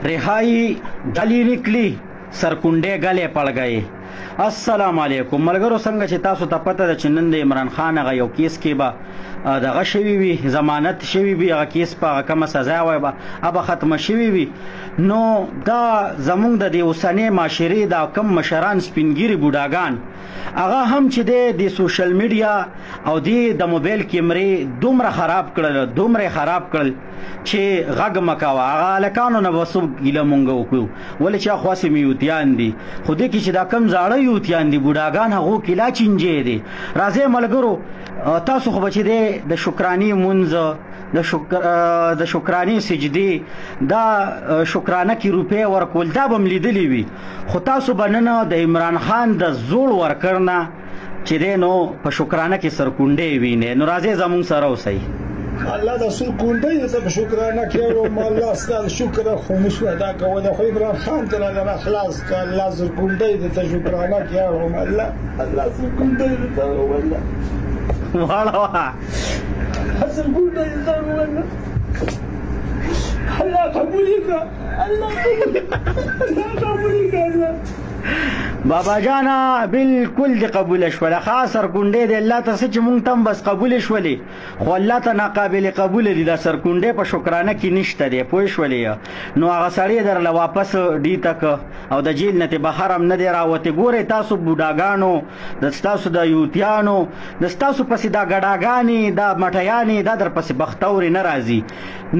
रिहाई गली निकली सरकुंडे गले पड़ गए। अस्सलाम वालेकुम मलګرو څنګه چې تاسو ته پته ده چې نن د عمران خان هغه یو کیس کې به دغه شوي وي، ضمانت شوي وي، هغه کیس په هغه کومه سزا وای به هغه ختمه شوي وي. نو دا زمونږ د دې اوسنۍ معاشرې دا کم مشران سپینګیري بوډاګان هغه هم چې د سوشل میډیا او د موبایل کیمرې دومره خراب کړل چې غږ مکوه. هغه هلکانو نه به څوک ګیله مونږ وکړو ولې چې خاصې میوتیان دي، خو دې کې چې دا کم زاړه یوتیان دي بوډاګان هغو کې لا چینجې دي. راځئ ملګرو تاسو خو به چې دی د شکرانې مونځ د شکرانې سجدې دا شکرانه کې روپۍ ورکول دا به م لیدلي وي، خو تاسو به نن د عمران خان د زوړ ورکړ نه چې دی نو په شکرانه کې سرکونډې وینې. نو راځئ زمونږ سره اوسئ. الله د سرکونډۍ ته په شکرانه کې وروم الله ستا د شکر خو موږ ادا کوو د خو عمران خان ته را خلاص کړه. الله سرکونډۍ ته شکرانه کې وروم الله سرکونډۍ ته وروم واړه سرکونډۍ ته وروم الله قبول کړه الله قبول کړه بابا جانا بالکل دی قبول شوله. خاص سرکونډې دی الله ته څه چې مونږ ته هم بس قبول شولې، خو الله ته ناقابل قبول دي. دا سرکونډې په شکرانه کې نشته دی، پوه شولې. نو هغه سړی درله واپس ډي تک او د جیل نه بهر هم نه دی راوتې. ګورئ تاسو بوډاګانو د ستاسو د یوتیانو د ستاسو پسې دا ګډاګانې دا مټیانې دا در پسې بختورې نه راځي.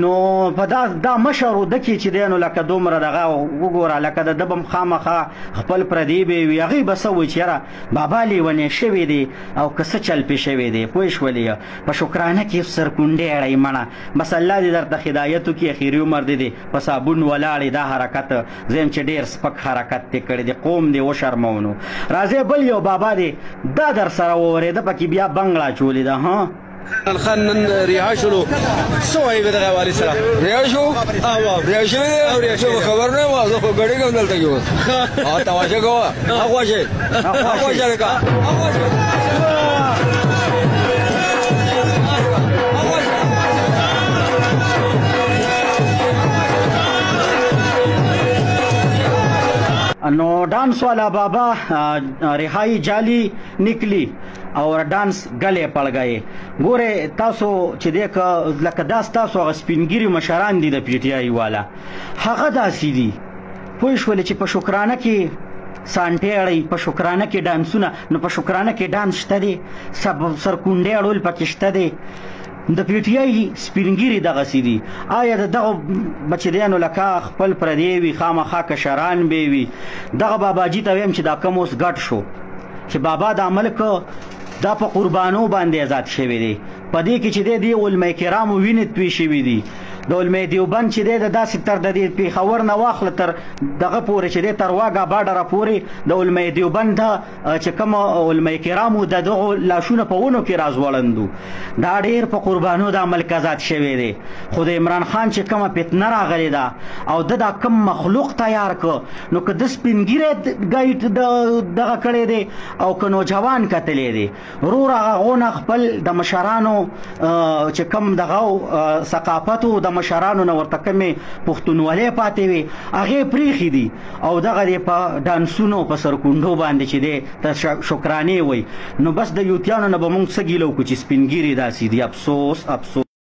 نو په دا مشر د کې چې دی نو لکه دومره دغه وګوره لکه د ده به خامخا خپل پردي به وي هغې به څه وایي چې یاره بابا لیونی شوی دی او که څه چل پې شوی دی، پوه شولې. په شکرانه کې سرکونډې اړئ مڼه بس الله دې درته هدایت وکړي، اخري عمر دې دی په صابون ولاړې دا حرکت زم چې ډېر سپک حرکت دې کړی دی، قوم دې وشرمونو. راځئ بل یو بابا دی دا در سره وورېده پکې بیا بنګړه چولې ده. ها الخان نن رها شلو سوای به دغه والی سره رها شو رها شو او رها شو خبر نه و زه خو غړي کوم دلته یو ها تواشه کوه اخواشه کا نو ڈانس والا بابا رہائی جالی نکلی اور ډانس غلې پړ گئے. ګوره تاسو چې دیک لکه داس تاسو هغه سپینګیري مشران دي د پی ټی آی والا هغه داسې دي، پوه شولې چې په شکرانه کې سانټې اړئ، په شکرانه کې ډانسونه. نو په شکرانه کې ډانس شته دی، سرکونډې اړول پکې شته دی. د پی ټی آی سپینګیري دغسې دي. آیا د دغه بچیانو لکه خپل پردی وي خامخا کشران به وي. دغه باباجي ته ویم چې دا کم اوس ګډ شو چې بابا دا ملک دا په قربانو باندې آزاد شوی دی. په دې کې چې دی علماء کرامو وینې توی شوي دي. د علماء دیوبند چې دی د داسې تر د دې پېښور نه واخله تر دغه پورې چې دی تر واګه باډره پورې د علماء دیوبند چې کوم علماء کرامو د دغو لاشونه په ونو کې راځوړندو دا ډېر په قربانو د ملک آزاد شوی دی. خو د عمران خان چې کومه فتنه راغلې ده او د دا کم مخلوق تیار که نو که د سپینګیری ګایډ دغه کړی دی او که نوجوان کتلی دی رور هغونه خپل د مشرانو چې کم دغه ثقافتو د مشرانو نه ورته کمې پښتونولۍ پاتې وي هغې پرېښي دي او دغه دی په ډانسونو په سرکونډو باندې چې دی ته شکرانې وایي. نو بس د یوتیانو نه به مونږ څه ګیله وکړو چې سپینګیري داسې دي. افسوس افسوس.